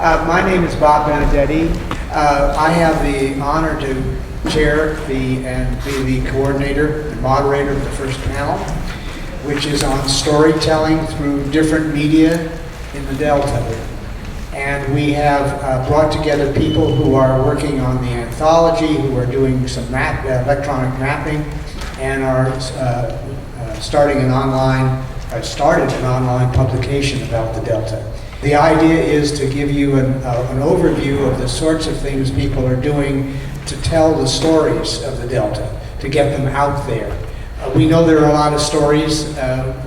My name is Bob Benedetti. I have the honor to chair and be the coordinator and moderator of the first panel, which is on storytelling through different media in the Delta. And we have brought together people who are working on the anthology, who are doing some electronic mapping, and are started an online publication about the Delta. The idea is to give you an overview of the sorts of things people are doing to tell the stories of the Delta, to get them out there. We know there are a lot of stories.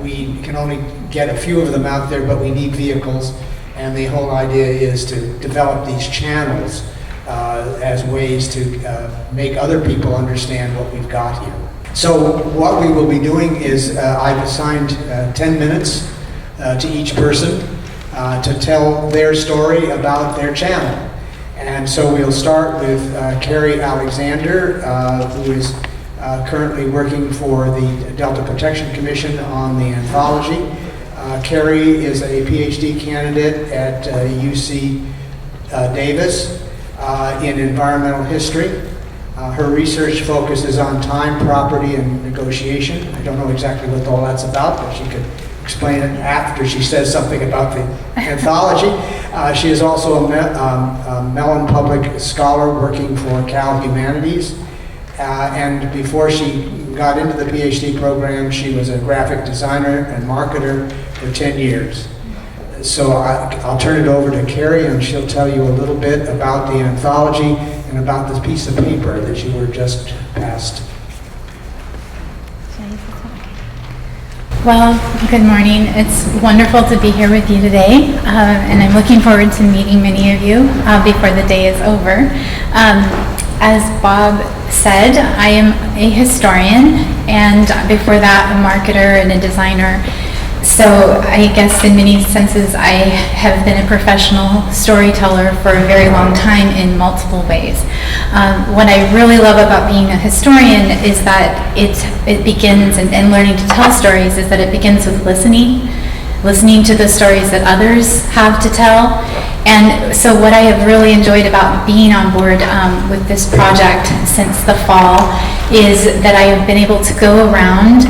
We can only get a few of them out there, but we need vehicles. And the whole idea is to develop these channels as ways to make other people understand what we've got here. So what we will be doing is I've assigned 10 minutes to each person to tell their story about their channel. And so we'll start with Carrie Alexander, who is currently working for the Delta Protection Commission on the anthology. Carrie is a PhD candidate at UC Davis in environmental history. Her research focuses on time, property, and negotiation. I don't know exactly what all that's about, but she could explain it after she says something about the anthology. She is also a Mellon Public Scholar working for Cal Humanities. And before she got into the PhD program, she was a graphic designer and marketer for 10 years. So I'll turn it over to Carrie, and she'll tell you a little bit about the anthology and about this piece of paper that you were just passed. Well, good morning. It's wonderful to be here with you today, and I'm looking forward to meeting many of you before the day is over. As Bob said, I am a historian, and before that, a marketer and a designer. So I guess in many senses, I have been a professional storyteller for a very long time in multiple ways. What I really love about being a historian is that it begins, and learning to tell stories, is that it begins with listening to the stories that others have to tell. And so what I have really enjoyed about being on board with this project since the fall is that I have been able to go around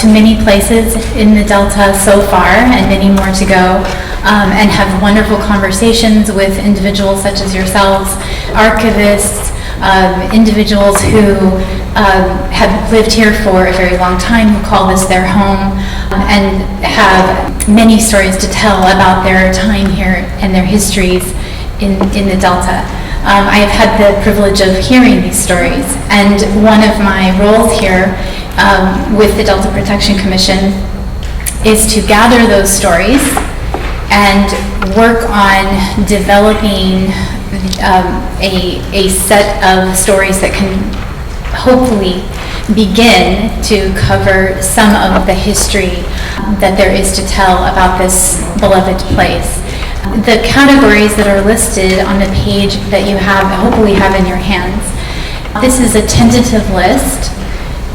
to many places in the Delta so far, and many more to go, and have wonderful conversations with individuals such as yourselves, archivists, individuals who have lived here for a very long time, who call this their home, and have many stories to tell about their time here and their histories in the Delta. I have had the privilege of hearing these stories, and one of my roles here with the Delta Protection Commission is to gather those stories and work on developing a set of stories that can hopefully begin to cover some of the history that there is to tell about this beloved place. The categories that are listed on the page that you hopefully have in your hands. This is a tentative list,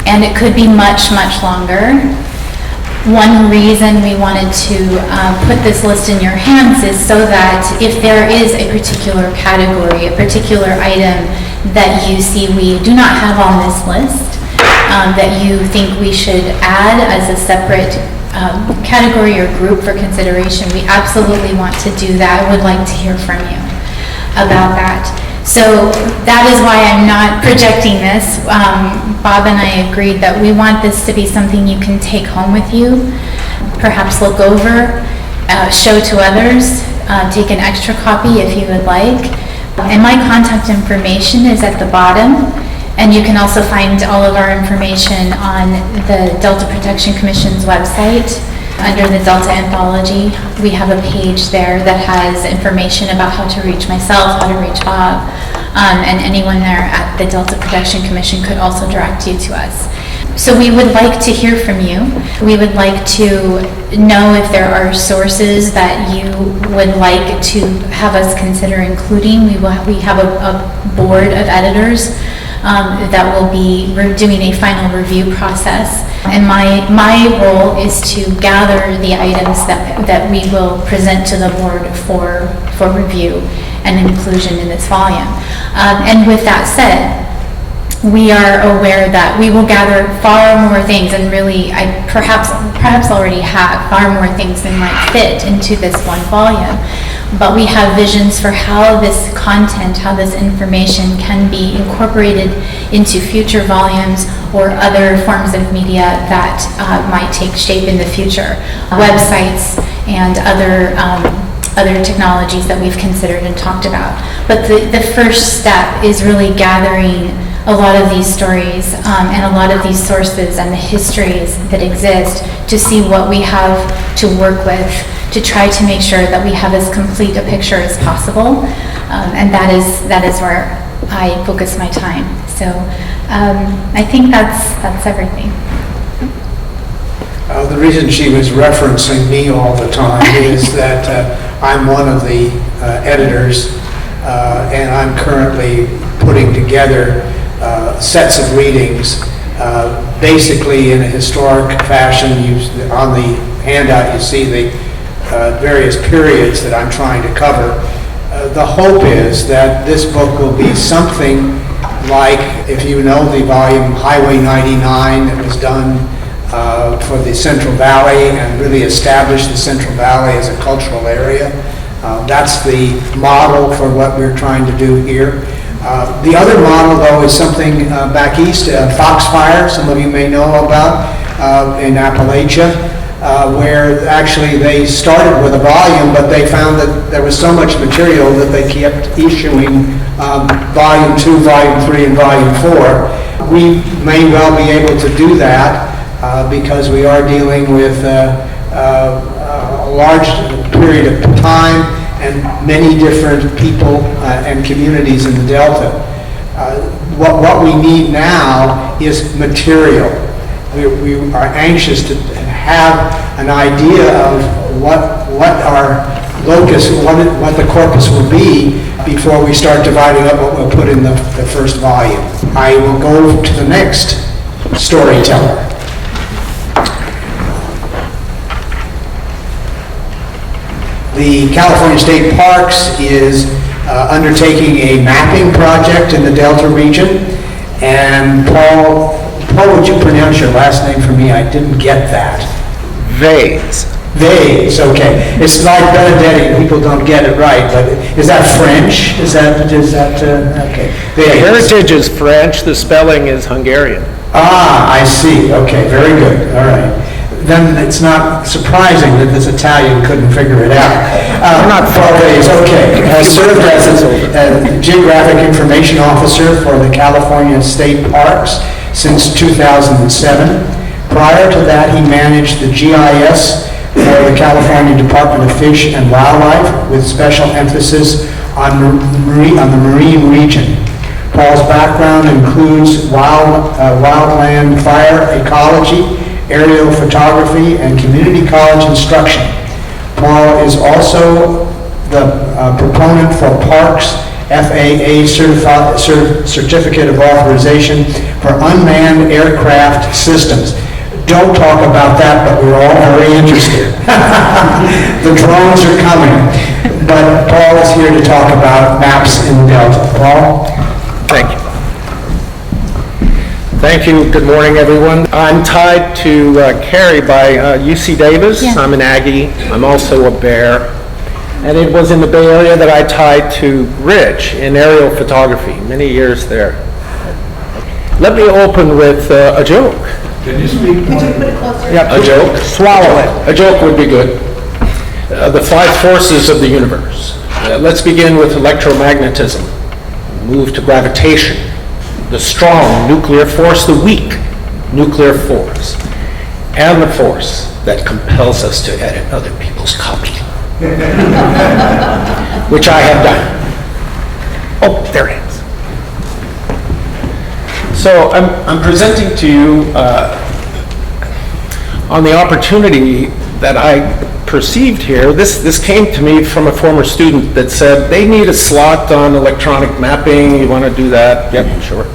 and it could be much, much longer. One reason we wanted to put this list in your hands is so that if there is a particular category, a particular item that you see we do not have on this list, that you think we should add as a separate category or group for consideration, we absolutely want to do that. I would like to hear from you about that. So that is why I'm not projecting this. Bob and I agreed that we want this to be something you can take home with you, perhaps look over, show to others, take an extra copy if you would like. And my contact information is at the bottom, and you can also find all of our information on the Delta Protection Commission's website. Under the Delta Anthology, we have a page there that has information about how to reach myself, how to reach Bob, and anyone there at the Delta Protection Commission could also direct you to us. So we would like to hear from you. We would like to know if there are sources that you would like to have us consider including. We have a board of editors that will be doing a final review process. And my role is to gather the items that we will present to the board for for review and inclusion in this volume. And with that said, we are aware that we will gather far more things, and really, I perhaps already have far more things than might fit into this one volume. But we have visions for how this content, how this information can be incorporated into future volumes or other forms of media that might take shape in the future. Websites and other technologies that we've considered and talked about. But the first step is really gathering a lot of these stories and a lot of these sources and the histories that exist to see what we have to work with, to try to make sure that we have as complete a picture as possible. And that is where I focus my time. So I think that's everything. The reason she was referencing me all the time is that I'm one of the editors, and I'm currently putting together sets of readings, basically in a historic fashion. On the handout you see the various periods that I'm trying to cover. The hope is that this book will be something like, if you know the volume Highway 99 that was done for the Central Valley and really established the Central Valley as a cultural area. That's the model for what we're trying to do here. The other model, though, is something back east, Foxfire, some of you may know about, in Appalachia, where actually they started with a volume, but they found that there was so much material that they kept issuing Volume 2, Volume 3, and Volume 4. We may well be able to do that because we are dealing with a large period of time and many different people and communities in the Delta. What we need now is material. We are anxious to have an idea of what our locus, what the corpus will be before we start dividing up what we'll put in the first volume. I will go to the next storyteller. The California State Parks is undertaking a mapping project in the Delta region. And Paul, would you pronounce your last name for me? I didn't get that. Veize. Veize, okay. It's like Benedetti, people don't get it right, but is that French? Is that okay. The heritage is French, the spelling is Hungarian. Ah, I see, okay, very good, all right. Then it's not surprising that this Italian couldn't figure it out. Not far away. Okay. Has served as a Geographic Information Officer for the California State Parks since 2007. Prior to that, he managed the GIS for the California Department of Fish and Wildlife, with special emphasis on the marine region. Paul's background includes wildland fire ecology, aerial photography, and community college instruction. Paul is also the proponent for Parks FAA Certificate of Authorization for Unmanned Aircraft Systems. Don't talk about that, but we're all very interested. The drones are coming, but Paul is here to talk about maps in the Delta. Paul? Thank you. Thank you. Good morning, everyone. I'm tied to Carrie by UC Davis. Yeah. I'm an Aggie. I'm also a Bear. And it was in the Bay Area that I tied to Rich in aerial photography, many years there. Let me open with a joke. Can you speak more? Could you put it closer? Yeah, a joke. Swallow it. A joke would be good. The 5 forces of the universe. Let's begin with electromagnetism. Move to gravitation. The strong nuclear force, the weak nuclear force, and the force that compels us to edit other people's copy, which I have done. Oh, there it is. So I'm presenting to you on the opportunity that I perceived here. This came to me from a former student that said they need a slot on electronic mapping. You want to do that? Yep, sure.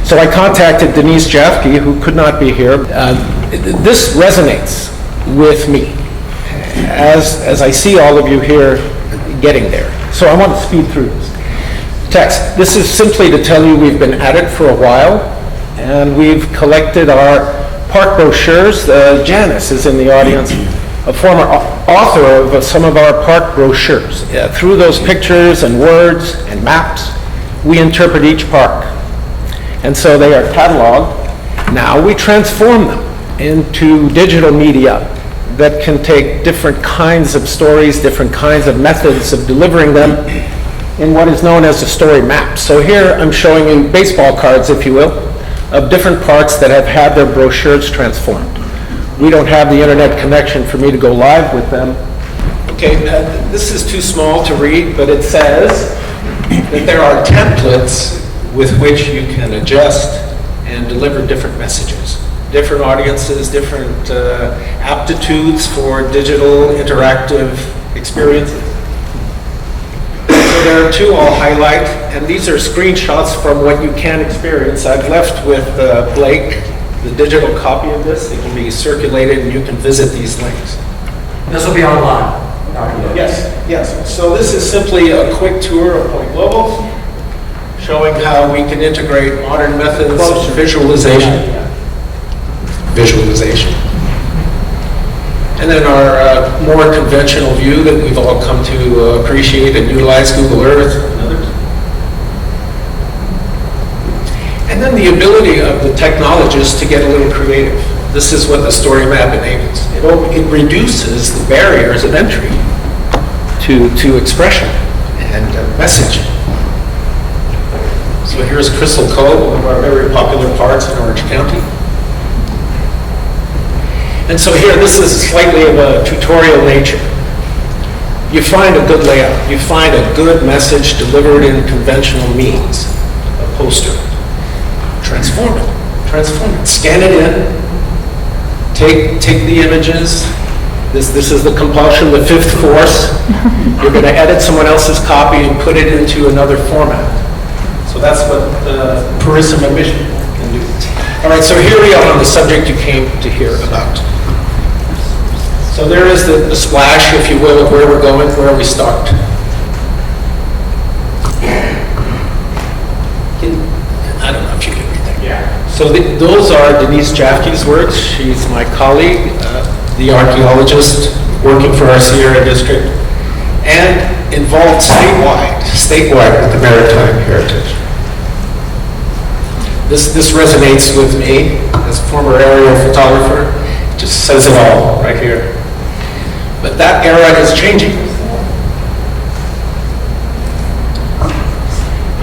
So I contacted Denise Jafke, who could not be here. This resonates with me. As I see all of you here getting there. So I want to speed through this text. This is simply to tell you we've been at it for a while, and we've collected our park brochures. Janice is in the audience, a former author of some of our park brochures. Through those pictures and words and maps, we interpret each park. And so they are cataloged. Now we transform them into digital media that can take different kinds of stories, different kinds of methods of delivering them in what is known as a story map. So here I'm showing you baseball cards, if you will, of different parks that have had their brochures transformed. We don't have the internet connection for me to go live with them. Okay, this is too small to read, but it says that there are templates with which you can adjust and deliver different messages. Different audiences, different aptitudes for digital interactive experiences. So there are two I'll highlight, and these are screenshots from what you can experience. I've left with Blake the digital copy of this. It can be circulated and you can visit these links. This will be online. Yes, yes. So this is simply a quick tour of Point Lobos, showing how we can integrate modern methods of visualization. And then our more conventional view that we've all come to appreciate and utilize, Google Earth and others. And then the ability of the technologists to get a little creative. This is what the story map enables. It reduces the barriers of entry to expression and message. So here's Crystal Cove, one of our very popular parks in Orange County. And so here, this is slightly of a tutorial nature. You find a good layout. You find a good message delivered in conventional means. A poster. Transform it. Transform it. Scan it in. Take the images. This is the compulsion, the fifth force. You're going to edit someone else's copy and put it into another format. So that's what Purisima Mission can do. All right, so here we are on the subject you came to hear about. So there is the splash, if you will, of where we're going, where we start. I don't know if you can read that. Yeah. So those are Denise Jafke's works. She's my colleague, the archaeologist working for our Sierra district, and involved statewide with the maritime heritage. This resonates with me as a former aerial photographer. It just says it all right here. But that era is changing.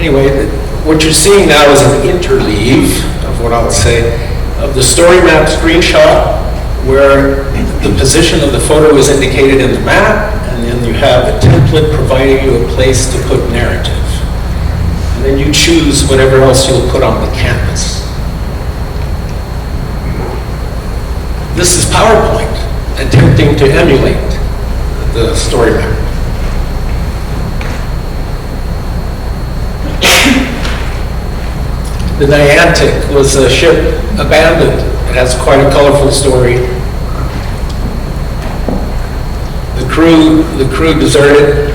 Anyway, what you're seeing now is an interleave of what I'll say, of the story map screenshot, where the position of the photo is indicated in the map, and then you have a template providing you a place to put narrative. And then you choose whatever else you'll put on the canvas. This is PowerPoint attempting to emulate the story map. The Niantic was a ship abandoned. It has quite a colorful story. The crew deserted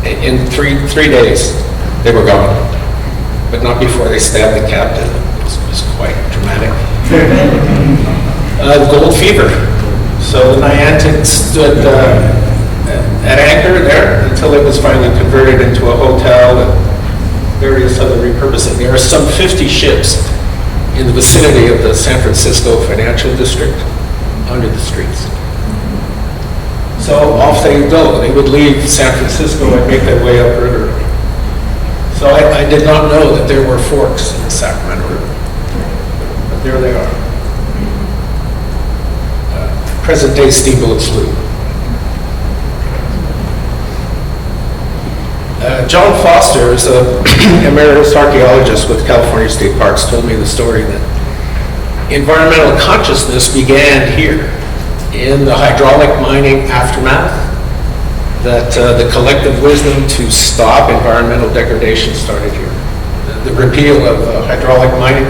in three days. They were gone, but not before they stabbed the captain. It was quite dramatic. Gold fever. So the Niantic stood at anchor there until it was finally converted into a hotel and various other repurposing. There are some 50 ships in the vicinity of the San Francisco financial district under the streets. So off they would go. They would leave San Francisco and make their way upriver. So I did not know that there were forks in the Sacramento River, but there they are. Present-day steamboat sloop. John Foster is an emeritus archaeologist with California State Parks, told me the story that environmental consciousness began here in the hydraulic mining aftermath, that the collective wisdom to stop environmental degradation started here. The repeal of hydraulic mining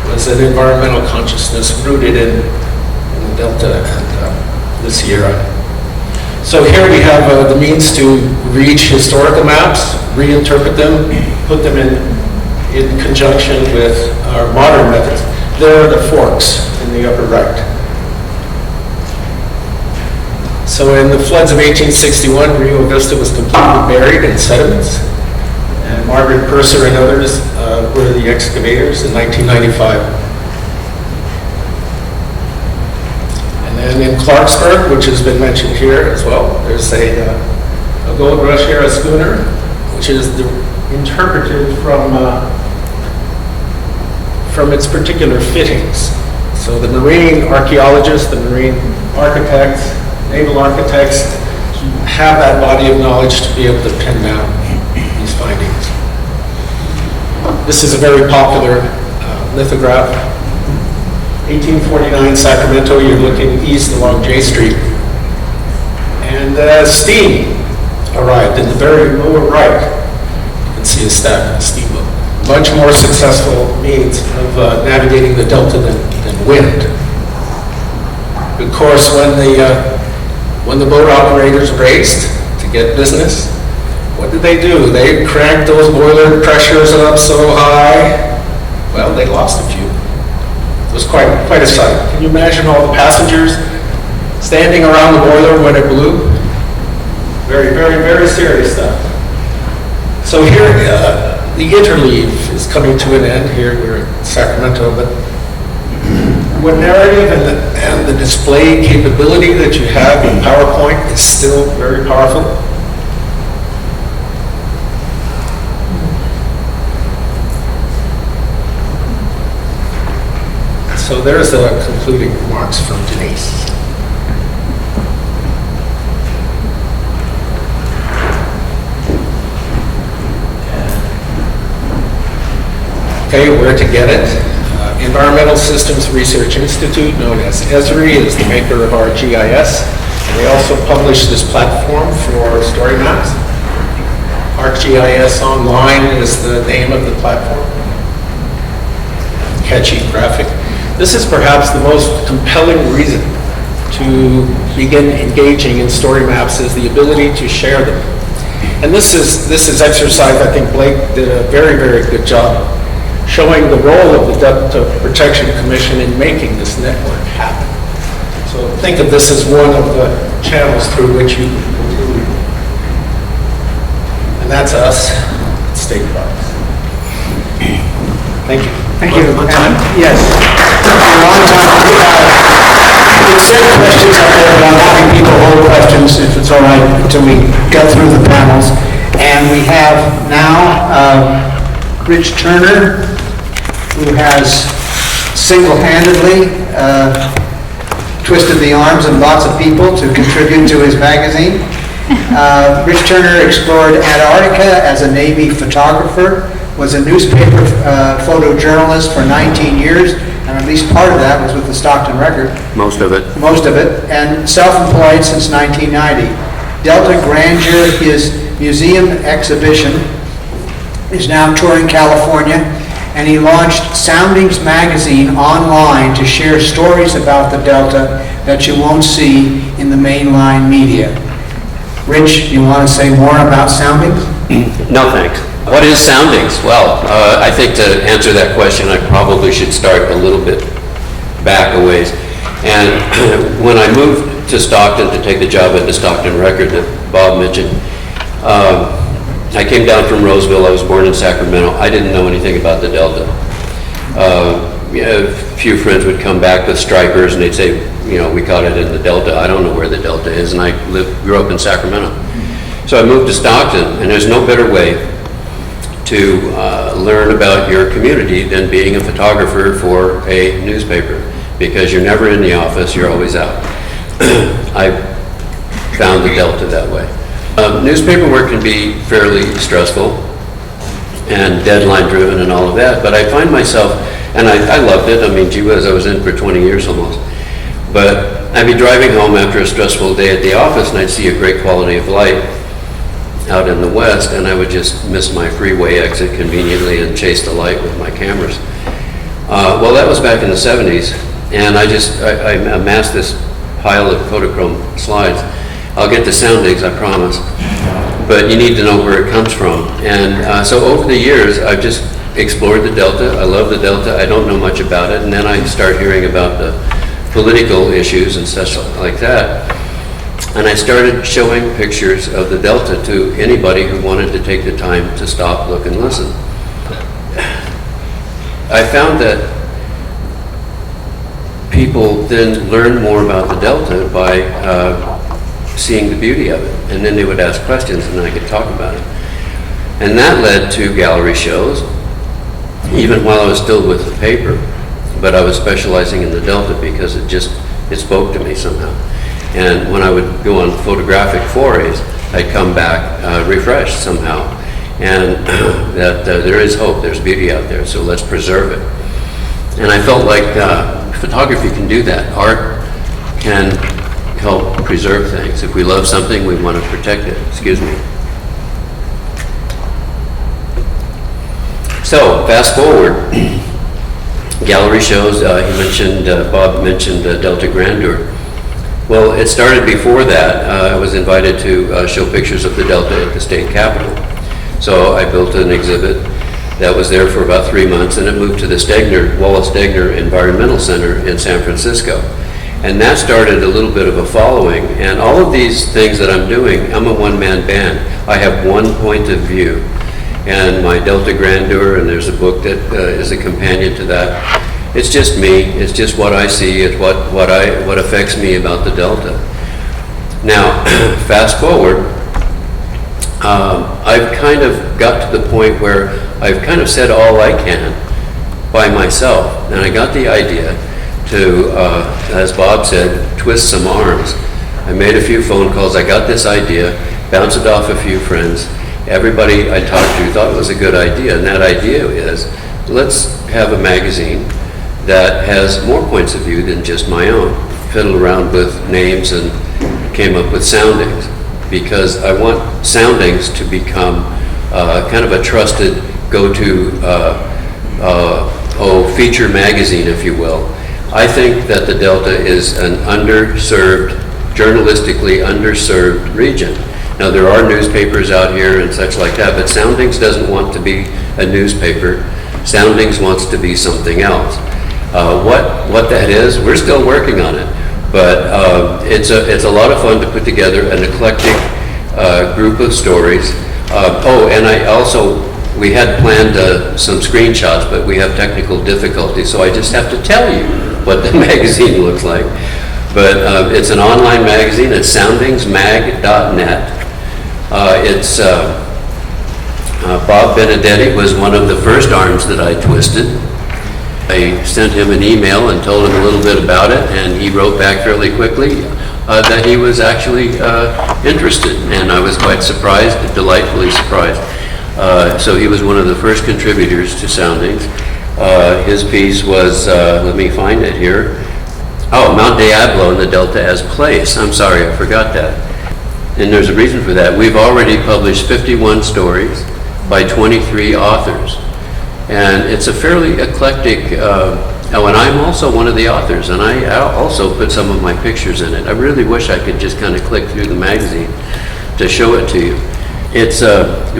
was an environmental consciousness rooted in the Delta and the Sierra. So here we have the means to reach historical maps, reinterpret them, put them in conjunction with our modern methods. There are the forks in the upper right. So in the floods of 1861, Rio Vista was completely buried in sediments. And Margaret Purser and others were the excavators in 1995. And in Clarksburg, which has been mentioned here as well, there's a gold rush era schooner, which is interpreted from its particular fittings. So the marine archaeologists, the marine architects, naval architects have that body of knowledge to be able to pin down these findings. This is a very popular lithograph. 1849 Sacramento, you're looking east along J Street. And steam arrived in the very lower right. You can see a stack of steamboat. Much more successful means of navigating the Delta than wind. Of course, when the boat operators raced to get business, what did they do? They cranked those boiler pressures up so high, well, they lost a few. It was quite a sight. Can you imagine all the passengers standing around the boiler when it blew? Very, very, very serious stuff. So here, the interleave is coming to an end. Here we're in Sacramento, but what narrative and the display capability that you have in PowerPoint is still very powerful. So there's the concluding remarks from Denise. Okay, where to get it? Environmental Systems Research Institute, known as ESRI, is the maker of our GIS. And they also publish this platform for story maps. ArcGIS Online is the name of the platform. Catchy graphic. This is perhaps the most compelling reason to begin engaging in story maps is the ability to share them. And this is exercise I think Blake did a very, very good job showing the role of the Delta Protection Commission in making this network happen. So think of this as one of the channels through which you can continue. And that's us at State Parks. Thank you. Thank you. On time? Yes. We're on time. It's certain questions up there, but I'm having people hold questions, if it's all right, until we go through the panels. And we have now Rich Turner, who has single-handedly twisted the arms of lots of people to contribute to his magazine. Rich Turner explored Antarctica as a Navy photographer, was a newspaper photojournalist for 19 years, and at least part of that was with the Stockton Record. Most of it. Most of it, and self-employed since 1990. Delta Grandeur, his museum exhibition, is now touring California, and he launched Soundings magazine online to share stories about the Delta that you won't see in the mainline media. Rich, you want to say more about Soundings? No, thanks. What is Soundings? Well, I think to answer that question, I probably should start a little bit back a ways. And when I moved to Stockton to take the job at the Stockton Record that Bob mentioned, I came down from Roseville. I was born in Sacramento. I didn't know anything about the Delta. A few friends would come back with stripers and they'd say, you know, we caught it in the Delta. I don't know where the Delta is, and I grew up in Sacramento. So I moved to Stockton, and there's no better way to learn about your community than being a photographer for a newspaper, because you're never in the office, you're always out. I found the Delta that way. Newspaper work can be fairly stressful and deadline driven and all of that, but I find myself, and I loved it, I mean, gee whiz, I was in for 20 years almost, but I'd be driving home after a stressful day at the office and I'd see a great quality of light out in the west, and I would just miss my freeway exit conveniently and chase the light with my cameras. Well, that was back in the 70s, and I amassed this pile of Kodachrome slides. I'll get the soundings, I promise. But you need to know where it comes from. And so over the years, I've just explored the Delta. I love the Delta. I don't know much about it. And then I start hearing about the political issues and such like that. And I started showing pictures of the Delta to anybody who wanted to take the time to stop, look, and listen. I found that people then learn more about the Delta by seeing the beauty of it. And then they would ask questions and I could talk about it. And that led to gallery shows, even while I was still with the paper. But I was specializing in the Delta because it spoke to me somehow. And when I would go on photographic forays, I'd come back refreshed somehow. And that there is hope, there's beauty out there, so let's preserve it. And I felt like photography can do that. Art can help preserve things. If we love something, we want to protect it. Excuse me. So, fast forward. Gallery shows, Bob mentioned Delta Grandeur. Well, it started before that. I was invited to show pictures of the Delta at the state capitol. So I built an exhibit that was there for about 3 months, and it moved to the Wallace Stegner Environmental Center in San Francisco. And that started a little bit of a following. And all of these things that I'm doing, I'm a one-man band. I have one point of view. And my Delta Grandeur, and there's a book that is a companion to that. It's just me. It's just what I see. It's what affects me about the Delta. Now, fast forward, I've kind of got to the point where I've kind of said all I can by myself, and I got the idea to, as Bob said, twist some arms. I made a few phone calls. I got this idea, bounced it off a few friends. Everybody I talked to thought it was a good idea, and that idea is, let's have a magazine that has more points of view than just my own. Fiddled around with names and came up with soundings, because I want soundings to become kind of a trusted go-to feature magazine, if you will. I think that the Delta is an underserved, journalistically underserved region. Now, there are newspapers out here and such like that, but Soundings doesn't want to be a newspaper. Soundings wants to be something else. What that is, we're still working on it, but it's a lot of fun to put together an eclectic group of stories. And we had planned some screenshots, but we have technical difficulties, so I just have to tell you what the magazine looks like. But it's an online magazine. It's soundingsmag.net. Bob Benedetti was one of the first arms that I twisted. I sent him an email and told him a little bit about it, and he wrote back fairly quickly that he was actually interested, and I was quite surprised, delightfully surprised. So he was one of the first contributors to Soundings. His piece was, let me find it here. Oh, Mount Diablo and the Delta as place. I'm sorry, I forgot that. And there's a reason for that. We've already published 51 stories by 23 authors. And it's a fairly eclectic, and I'm also one of the authors, and I also put some of my pictures in it. I really wish I could just kind of click through the magazine to show it to you. It's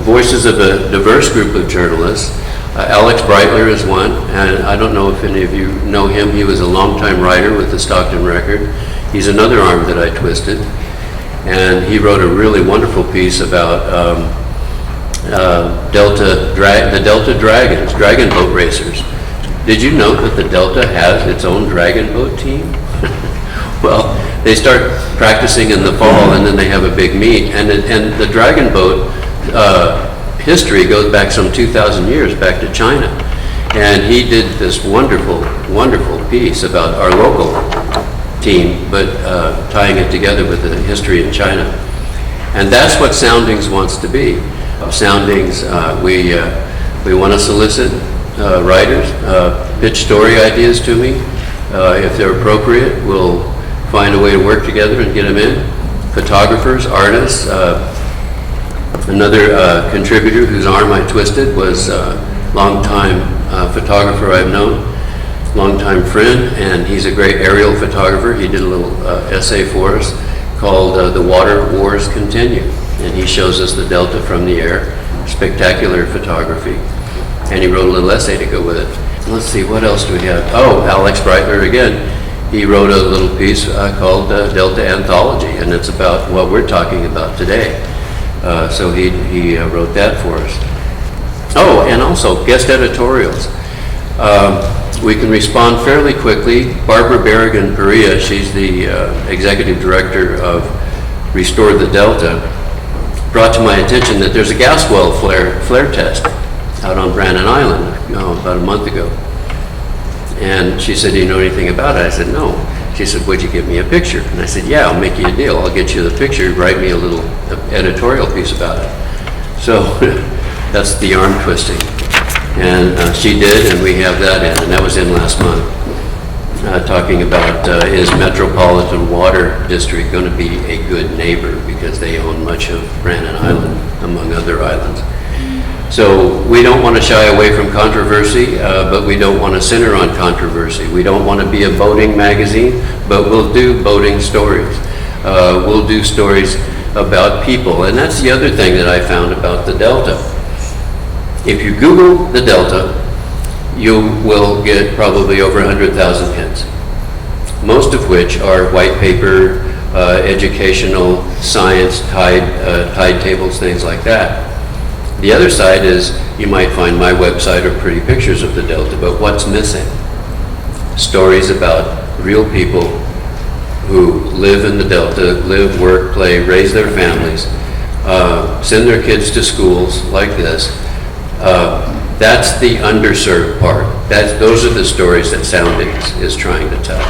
voices of a diverse group of journalists. Alex Breitler is one, and I don't know if any of you know him. He was a longtime writer with the Stockton Record. He's another arm that I twisted, and he wrote a really wonderful piece about the Delta Dragons, dragon boat racers. Did you know that the Delta has its own dragon boat team? Well, they start practicing in the fall, and then they have a big meet, and the dragon boat history goes back some 2,000 years, back to China. And he did this wonderful, wonderful piece about our local team, but tying it together with the history in China. And that's what Soundings wants to be. Soundings, we want to solicit writers, pitch story ideas to me. If they're appropriate, we'll find a way to work together and get them in. Photographers, artists. Another contributor whose arm I twisted was a longtime photographer I've known, longtime friend, and he's a great aerial photographer. He did a little essay for us called The Water Wars Continue. And he shows us the Delta from the air, spectacular photography. And he wrote a little essay to go with it. Let's see, what else do we have? Oh, Alex Breitler again. He wrote a little piece called Delta Anthology, and it's about what we're talking about today. So he wrote that for us. Oh, and also guest editorials. We can respond fairly quickly. Barbara Berrigan-Perea, she's the executive director of Restore the Delta, brought to my attention that there's a gas well flare test out on Brandon Island about a month ago. And she said, do you know anything about it? I said, no. She said, would you give me a picture? And I said, yeah, I'll make you a deal. I'll get you the picture, write me a little editorial piece about it. So that's the arm twisting. And she did, and we have that in, and that was in last month, talking about is Metropolitan Water District going to be a good neighbor because they own much of Brandon Island, among other islands. So we don't want to shy away from controversy, but we don't want to center on controversy. We don't want to be a boating magazine, but we'll do boating stories. We'll do stories about people, and that's the other thing that I found about the Delta. If you Google the Delta, you will get probably over 100,000 hits, most of which are white paper, educational, science, tide tables, things like that. The other side is you might find my website or pretty pictures of the Delta, but what's missing? Stories about real people who live in the Delta, live, work, play, raise their families, send their kids to schools like this. That's the underserved part. Those are the stories that Soundings is trying to tell.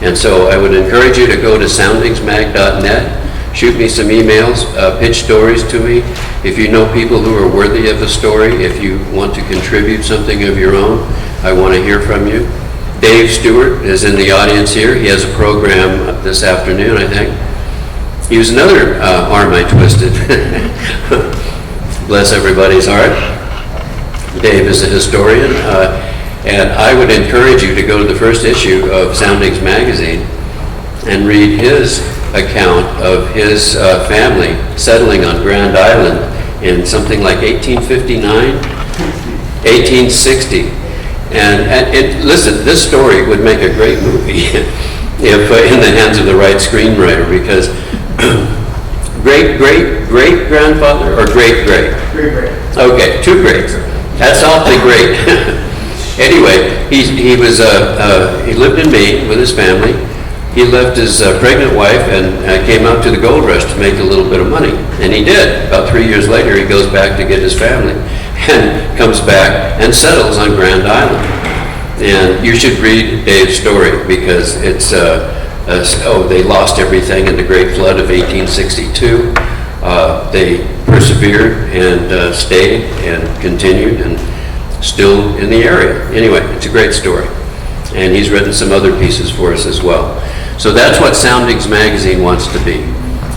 And so I would encourage you to go to soundingsmag.net, shoot me some emails, pitch stories to me. If you know people who are worthy of a story, if you want to contribute something of your own, I want to hear from you. Dave Stewart is in the audience here. He has a program this afternoon, I think. He was another arm I twisted. Bless everybody's heart. Dave is a historian, and I would encourage you to go to the first issue of Soundings Magazine and read his account of his family settling on Grand Island in something like 1859, 1860. And listen, this story would make a great movie if in the hands of the right screenwriter, because great-great-great-grandfather or great-great? Great. Okay, two greats. That's awfully great. Anyway, he lived in Maine with his family. He left his pregnant wife and came out to the gold rush to make a little bit of money. And he did. About 3 years later, he goes back to get his family and comes back and settles on Grand Island. And you should read Dave's story because it's, they lost everything in the Great Flood of 1862. They persevered and stayed and continued and still in the area. Anyway, it's a great story. And he's written some other pieces for us as well. So that's what Soundings Magazine wants to be.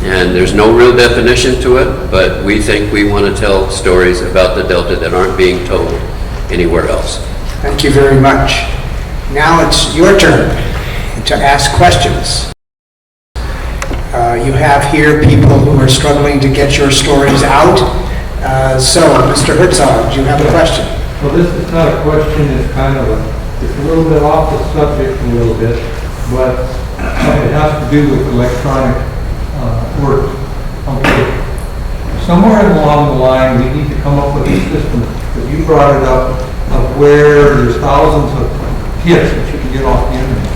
And there's no real definition to it, but we think we want to tell stories about the Delta that aren't being told anywhere else. Thank you very much. Now it's your turn to ask questions. You have here people who are struggling to get your stories out. So, Mr. Herzog, do you have a question? Well, this is not a question, it's kind of it's a little bit off the subject a little bit, but it has to do with electronic work. Okay. Somewhere along the line, we need to come up with a system, that you brought it up, of where there's thousands of hits that you can get off the internet.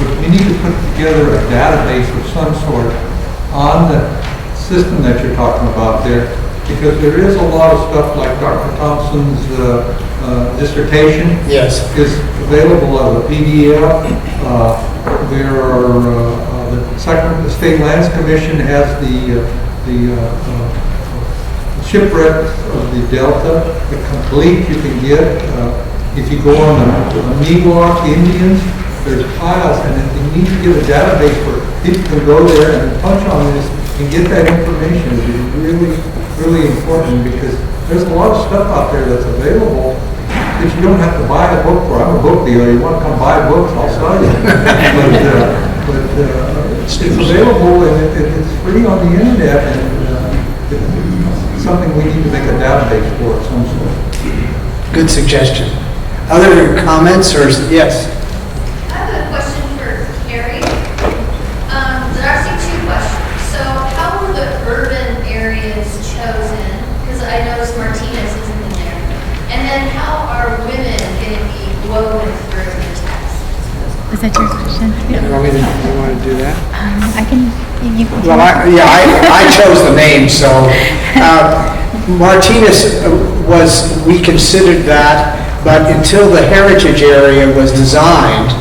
But we need to put together a database of some sort on the system that you're talking about there, because there is a lot of stuff like Dr. Thompson's dissertation. Yes. Is available as a PDF. There are the State Lands Commission has the shipwreck of the Delta, the complete you can get. If you go on the Miwok Indians, there's piles, and you need to get a database where people can go there and punch on this and get that information. It's really, really important, because there's a lot of stuff out there that's available that you don't have to buy a book for. I'm a book dealer. You want to come buy books, I'll sell you. But It's available and it's free on the internet, and it's something we need to make a database for at some sort. Good suggestion. Other comments or, yes? I have a question for Carrie. There are actually two questions. So how were the urban areas chosen? Because I noticed Martinez isn't in there. And then how are women going to be woven through the text? Is that your question? You want to do that? I can, you can. Well, I chose the name, so Martinez we considered that, but until the heritage area was designed,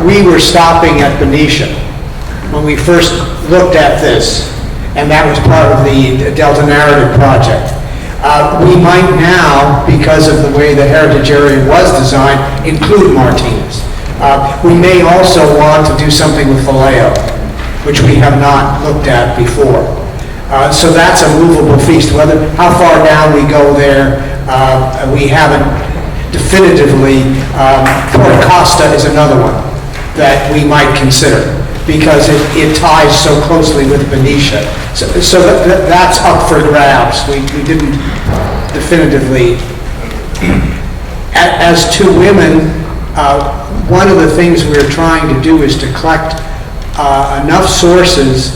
we were stopping at Benicia when we first looked at this, and that was part of the Delta Narrative Project. We might now, because of the way the heritage area was designed, include Martinez. We may also want to do something with Vallejo, which we have not looked at before. So that's a movable feast. How far down we go there, we haven't definitively. Port Costa is another one that we might consider because it ties so closely with Benicia. So that's up for grabs. We didn't definitively. As to women, one of the things we're trying to do is to collect enough sources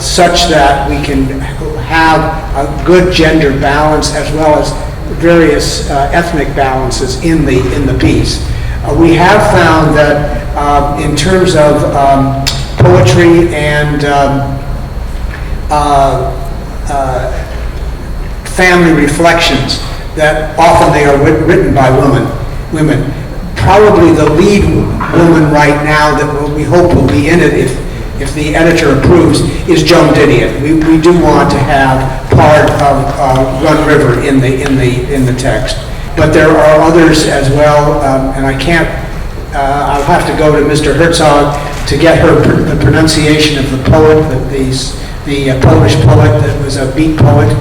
such that we can have a good gender balance as well as various ethnic balances in the piece. We have found that in terms of poetry and family reflections, that often they are written by women. Probably the lead woman right now that we hope will be in it if the editor approves is Joan Didion. We do want to have part of Run River in the text, but there are others as well, and I can't. I'll have to go to Mr. Herzog to get the pronunciation of the poet, the Polish poet that was a beat poet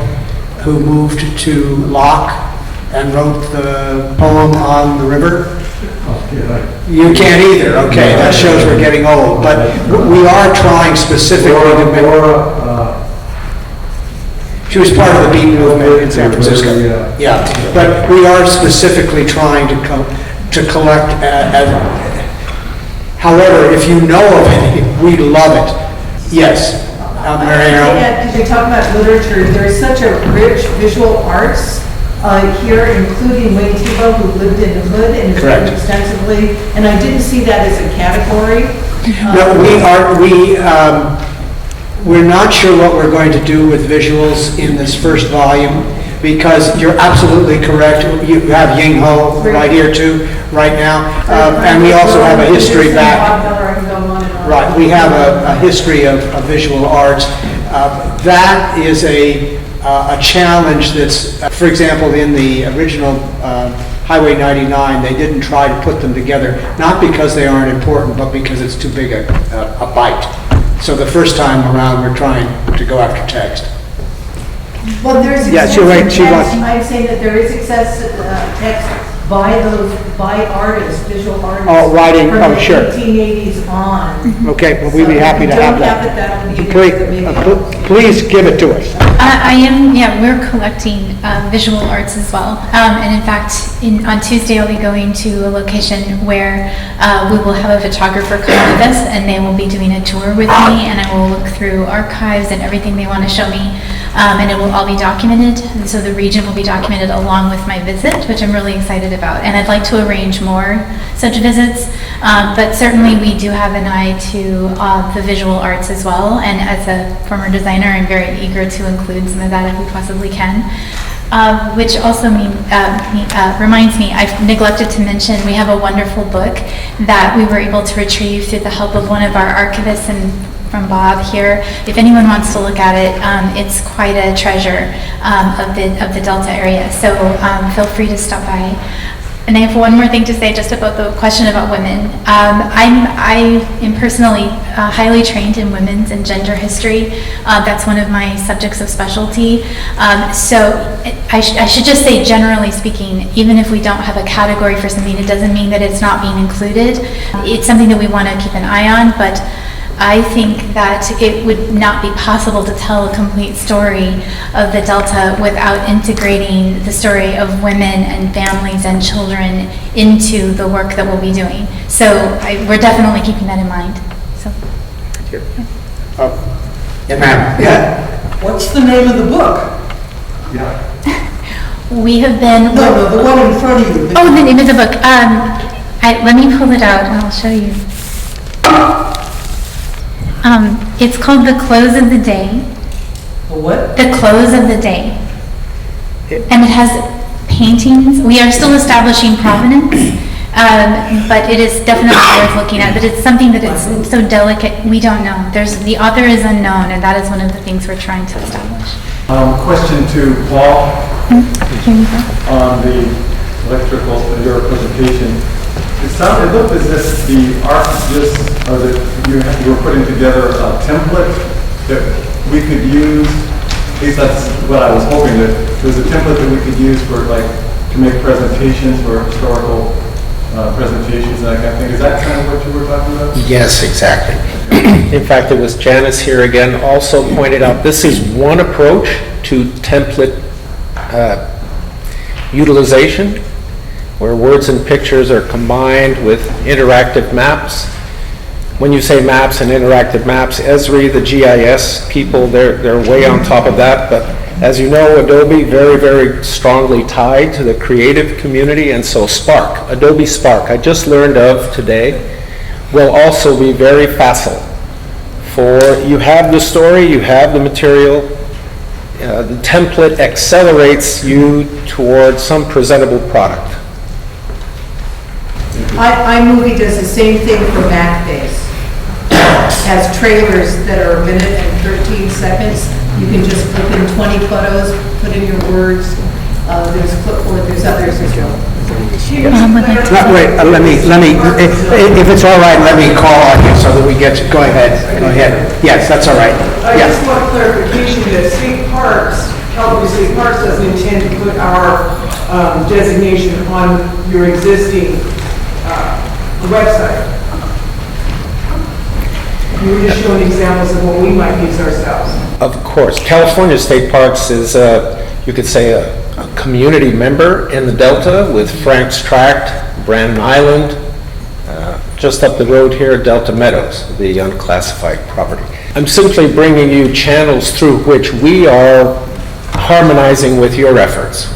who moved to Locke and wrote the poem on the river. You can't either. Okay, that shows we're getting old. But we are trying specifically to make. She was part of the beat movement in San Francisco. Yeah, but we are specifically trying to collect. However, if you know of it, we love it. Yes, Mariano. Because you're talking about literature, there's such a rich visual arts here, including Wayne Thiebaud, who lived in the hood and has written extensively, and I didn't see that as a category. No, we're not sure what we're going to do with visuals in this first volume, because you're absolutely correct. You have Ying Ho right here too, right now, and we also have a history back. Right, we have a history of visual arts. That is a challenge that's, for example, in the original Highway 99, they didn't try to put them together, not because they aren't important, but because it's too big a bite. So the first time around, we're trying to go after text. Well, there's Yes, you're right. text. I'm saying that there is excessive text by artists, visual artists. Oh, writing, from the sure. 1880s on. Okay, well, we'd be happy to have that. That would be a Please give it to us. We're collecting visual arts as well. And in fact, on Tuesday, I'll be going to a location where we will have a photographer come with us, and they will be doing a tour with me, and I will look through archives and everything they want to show me. And it will all be documented, and so the region will be documented along with my visit, which I'm really excited about. And I'd like to arrange more such visits, but certainly we do have an eye to the visual arts as well. And as a former designer, I'm very eager to include some of that if we possibly can. Which also reminds me, I've neglected to mention, we have a wonderful book that we were able to retrieve through the help of one of our archivists and from Bob here. If anyone wants to look at it, it's quite a treasure of the Delta area. So feel free to stop by. And I have one more thing to say just about the question about women. I am personally highly trained in women's and gender history. That's one of my subjects of specialty. So I should just say, generally speaking, even if we don't have a category for something, it doesn't mean that it's not being included. It's something that we want to keep an eye on, but I think that it would not be possible to tell a complete story of the Delta without integrating the story of women and families and children into the work that we'll be doing. So we're definitely keeping that in mind. So. Yeah, ma'am. Yeah. What's the name of the book? Yeah. We have been... No, the one in front of you. Oh, the name of the book. Let me pull it out and I'll show you. It's called The Close of the Day. The what? The Close of the Day. And it has paintings. We are still establishing provenance, but it is definitely worth looking at. But it's something that it's so delicate, we don't know. The author is unknown, and that is one of the things we're trying to establish. Question to Paul Here you go. on the electrical, your presentation. It looked as if the ArcGIS, or that you were putting together a template that we could use. At least that's what I was hoping, that there's a template that we could use for to make presentations for historical presentations and that kind of thing. Is that kind of what you were talking about? Yes, exactly. In fact, it was Janice here again also pointed out, this is one approach to template utilization, where words and pictures are combined with interactive maps. When you say maps and interactive maps, Esri, the GIS people, they're way on top of that, but as you know, Adobe very, very strongly tied to the creative community, and so Spark, Adobe Spark, I just learned of today, will also be very facile. For you have the story, you have the material, the template accelerates you toward some presentable product. iMovie does the same thing for Backbase. Has trailers that are a minute and 13 seconds. You can just click in 20 photos, put in your words. There's Clipboard, there's others as well. Wait, let me, if it's all right, let me call on you so that we get you, go ahead. Yes, that's all right. I Yes. just want clarification that State Parks, California State Parks doesn't intend to put our designation on your existing website. You were just showing examples of what we might use ourselves. Of course, California State Parks is, you could say, a community member in the Delta with Frank's Tract, Brandon Island, just up the road here, Delta Meadows, the unclassified property. I'm simply bringing you channels through which we are harmonizing with your efforts.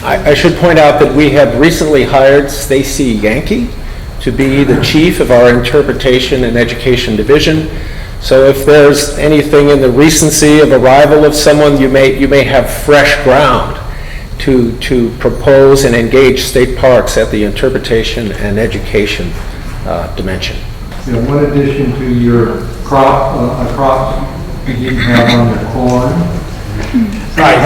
I should point out that we have recently hired Stacy Yankee to be the chief of our interpretation and education division. So if there's anything in the recency of arrival of someone, you may have fresh ground to propose and engage state parks at the interpretation and education dimension. One addition to your crop you didn't have on the corn. Right,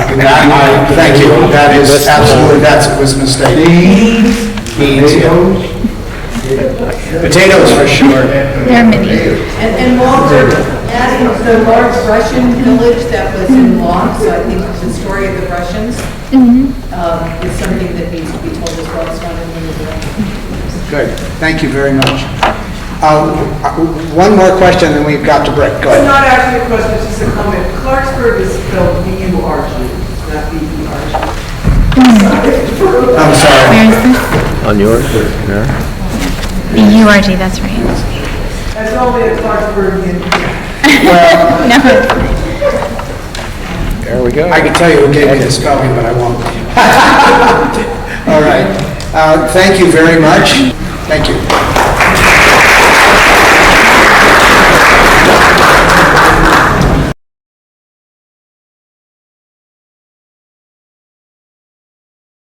thank you. That is absolutely, that was a mistake. Beans, yeah. Potatoes for sure. There are many. And Walter, adding the large Russian village that was in Long, so I think the story of the Russians is something that needs to be told as well. It's not in the Good, thank you very much. One more question, then we've got to break. Go It's ahead. not actually a question, it's just a comment. Clarksburg is spelled B-U-R-G, not B-E-R-G. I'm sorry. Where is this? On yours? Yeah. URG, that's right. That's only a Clarksburgian. No. There we go. I can tell you who gave me the spelling, but I won't. All right. Thank you very much. Thank you.